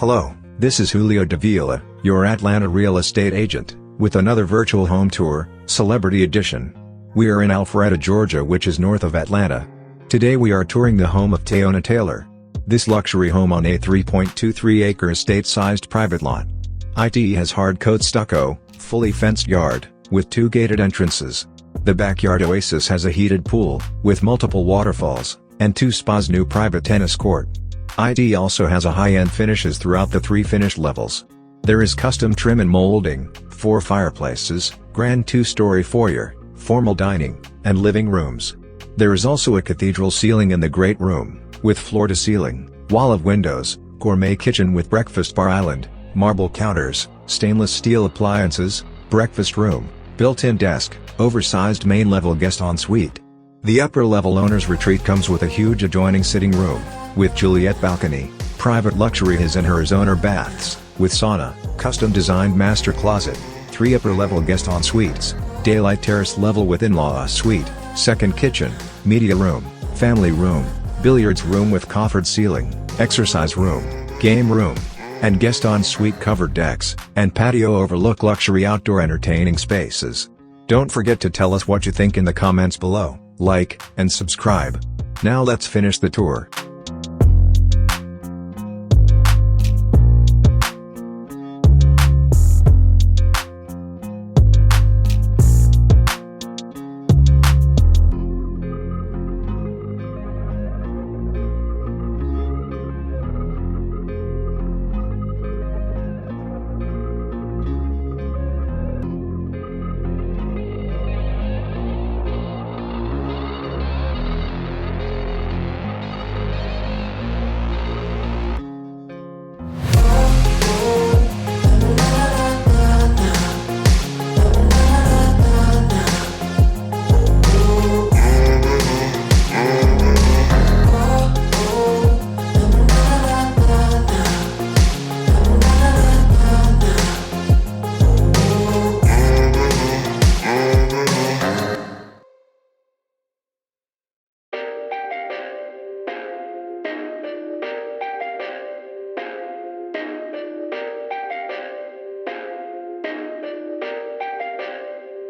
Hello, this is Julio Davila, your Atlanta real estate agent, with another virtual home tour, Celebrity Edition. We are in Alpharetta, Georgia, which is north of Atlanta. Today we are touring the home of Teyana Taylor. This luxury home on a 3.23-acre estate-sized private lot. It has hard-coat stucco, fully fenced yard, with 2 gated entrances. The backyard oasis has a heated pool, with multiple waterfalls, and 2 spas, new private tennis court. It also has a high-end finishes throughout the 3 finished levels. There is custom trim and molding, 4 fireplaces, grand 2-story foyer, formal dining, and living rooms. There is also a cathedral ceiling in the great room, with floor-to-ceiling, wall of windows, gourmet kitchen with breakfast bar island, marble counters, stainless steel appliances, breakfast room, built-in desk, oversized main-level guest ensuite. The upper-level owner's retreat comes with a huge adjoining sitting room, with Juliet balcony, private luxury his and hers owner baths, with sauna, custom-designed master closet, 3 upper-level guest ensuites, daylight terrace level with in-law suite, second kitchen, media room, family room, billiards room with coffered ceiling, exercise room, game room, and guest ensuite covered decks, and patio overlook luxury outdoor entertaining spaces. Don't forget to tell us what you think in the comments below, like, and subscribe. Now let's finish the tour.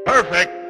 Perfect.